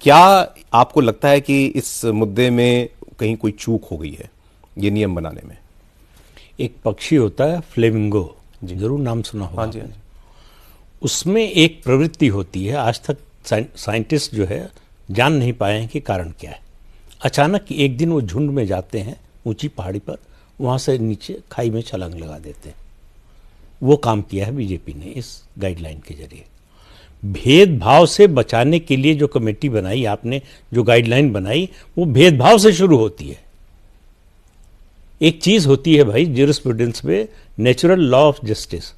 क्या आपको लगता है कि इस मुद्दे में कहीं कोई चूक हो गई है ये नियम बनाने में? एक पक्षी होता है फ्लेमिंगो, जरूर नाम सुना होगा। हाँ जी, हाँ जी। उसमें एक प्रवृत्ति होती है, आज तक साइंटिस्ट जो है जान नहीं पाए हैं कि कारण क्या है। अचानक एक दिन वो झुंड में जाते हैं ऊंची पहाड़ी पर, वहाँ से नीचे खाई में छलांग लगा देते हैं। वो काम किया है बीजेपी ने इस गाइडलाइन के जरिए। भेदभाव से बचाने के लिए जो कमेटी बनाई आपने, जो गाइडलाइन बनाई, वो भेदभाव से शुरू होती है। एक चीज होती है भाई ज्यूरिस्प्रूडेंस में, नेचुरल लॉ ऑफ जस्टिस।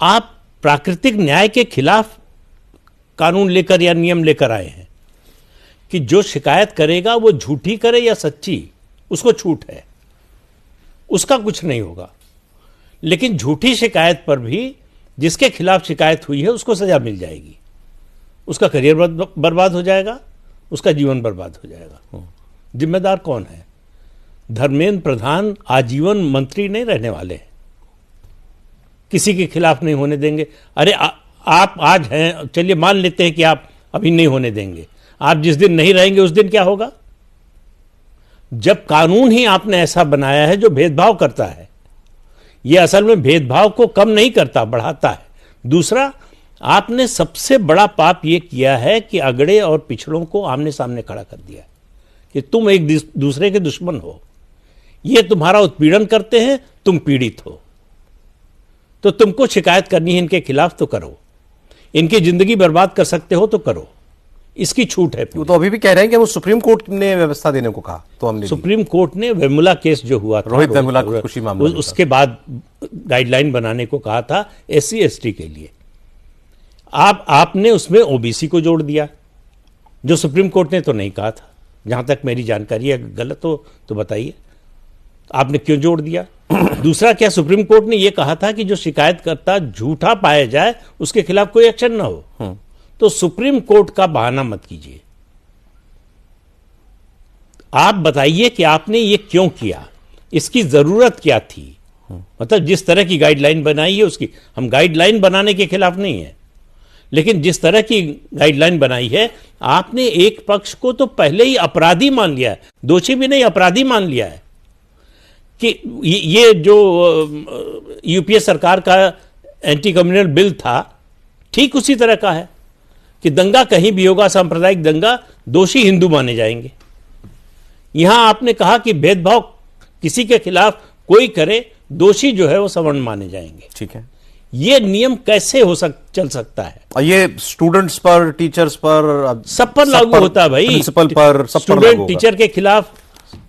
आप प्राकृतिक न्याय के खिलाफ कानून लेकर या नियम लेकर आए हैं कि जो शिकायत करेगा वो झूठी करे या सच्ची, उसको छूट है, उसका कुछ नहीं होगा। लेकिन झूठी शिकायत पर भी जिसके खिलाफ शिकायत हुई है उसको सजा मिल जाएगी, उसका करियर बर्बाद हो जाएगा, उसका जीवन बर्बाद हो जाएगा। जिम्मेदार कौन है? धर्मेंद्र प्रधान आजीवन मंत्री नहीं रहने वाले हैं, किसी के खिलाफ नहीं होने देंगे। अरे आप आज हैं, चलिए मान लेते हैं कि आप अभी नहीं होने देंगे, आप जिस दिन नहीं रहेंगे उस दिन क्या होगा? जब कानून ही आपने ऐसा बनाया है जो भेदभाव करता है, यह असल में भेदभाव को कम नहीं करता, बढ़ाता है। दूसरा, आपने सबसे बड़ा पाप यह किया है कि अगड़े और पिछड़ों को आमने सामने खड़ा कर दिया कि तुम एक दूसरे के दुश्मन हो, ये तुम्हारा उत्पीड़न करते हैं, तुम पीड़ित हो, तो तुमको शिकायत करनी है इनके खिलाफ तो करो, इनकी जिंदगी बर्बाद कर सकते हो तो करो, इसकी छूट है। वो तो अभी भी कह रहे हैं कि वो सुप्रीम कोर्ट ने व्यवस्था देने को कहा, तो हमने सुप्रीम कोर्ट ने वेमुला केस जो हुआ था, रोहित वेमुला खुशी मामला, उसके बाद गाइडलाइन बनाने को कहा था SC ST के लिए। आपने उसमें OBC को जोड़ दिया, जो सुप्रीम कोर्ट ने तो नहीं कहा था, जहां तक मेरी जानकारी है। गलत हो तो बताइए, आपने क्यों जोड़ दिया? दूसरा, क्या सुप्रीम कोर्ट ने यह कहा था कि जो शिकायतकर्ता झूठा पाया जाए उसके खिलाफ कोई एक्शन ना हो? तो सुप्रीम कोर्ट का बहाना मत कीजिए, आप बताइए कि आपने ये क्यों किया, इसकी जरूरत क्या थी। मतलब जिस तरह की गाइडलाइन बनाई है उसकी, हम गाइडलाइन बनाने के खिलाफ नहीं है, लेकिन जिस तरह की गाइडलाइन बनाई है, आपने एक पक्ष को तो पहले ही अपराधी मान लिया है, दोषी भी नहीं अपराधी मान लिया है कि ये जो UPA सरकार का एंटी कम्युनल बिल था ठीक उसी तरह का है कि दंगा कहीं भी होगा, सांप्रदायिक दंगा, दोषी हिंदू माने जाएंगे। यहां आपने कहा कि भेदभाव किसी के खिलाफ कोई करे, दोषी जो है वो सवर्ण माने जाएंगे। ठीक है, ये नियम कैसे चल सकता है? और ये स्टूडेंट्स पर, टीचर्स पर, सब पर लागू होता है भाई। प्रिंसिपल पर, सब पर स्टूडेंट टीचर के खिलाफ,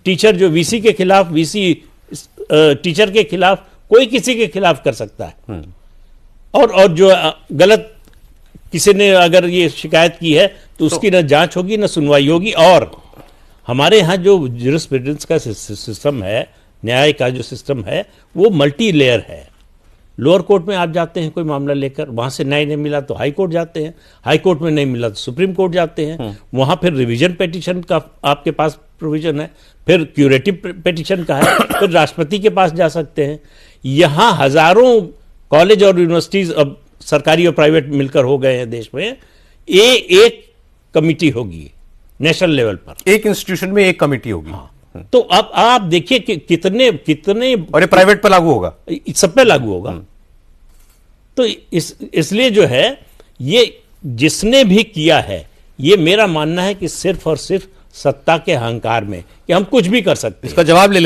टीचर जो VC के खिलाफ, VC टीचर के खिलाफ, कोई किसी के खिलाफ कर सकता है। और जो गलत किसी ने अगर ये शिकायत की है तो उसकी न जांच होगी न सुनवाई होगी। और हमारे यहाँ जो ज्यूरिस्प्रूडेंस का सिस्टम है, न्याय का जो सिस्टम है, वो मल्टी लेयर है। लोअर कोर्ट में आप जाते हैं कोई मामला लेकर, वहां से न्याय नहीं मिला तो हाई कोर्ट जाते हैं, हाई कोर्ट में नहीं मिला तो सुप्रीम कोर्ट जाते हैं, वहां फिर रिवीजन पिटीशन का आपके पास प्रोविजन है, फिर क्यूरेटिव पिटीशन का है, फिर राष्ट्रपति के पास जा सकते हैं। यहां हजारों कॉलेज और यूनिवर्सिटीज अब सरकारी और प्राइवेट मिलकर हो गए हैं देश में, एक कमिटी होगी नेशनल लेवल पर, एक इंस्टीट्यूशन में एक कमिटी होगी। हाँ। तो अब आप देखिए कि कितने और ये प्राइवेट पर लागू होगा, सब पे लागू होगा। तो इसलिए जो है, ये जिसने भी किया है, ये मेरा मानना है कि सिर्फ और सिर्फ सत्ता के अहंकार में कि हम कुछ भी कर सकते हैं। इसका जवाब ले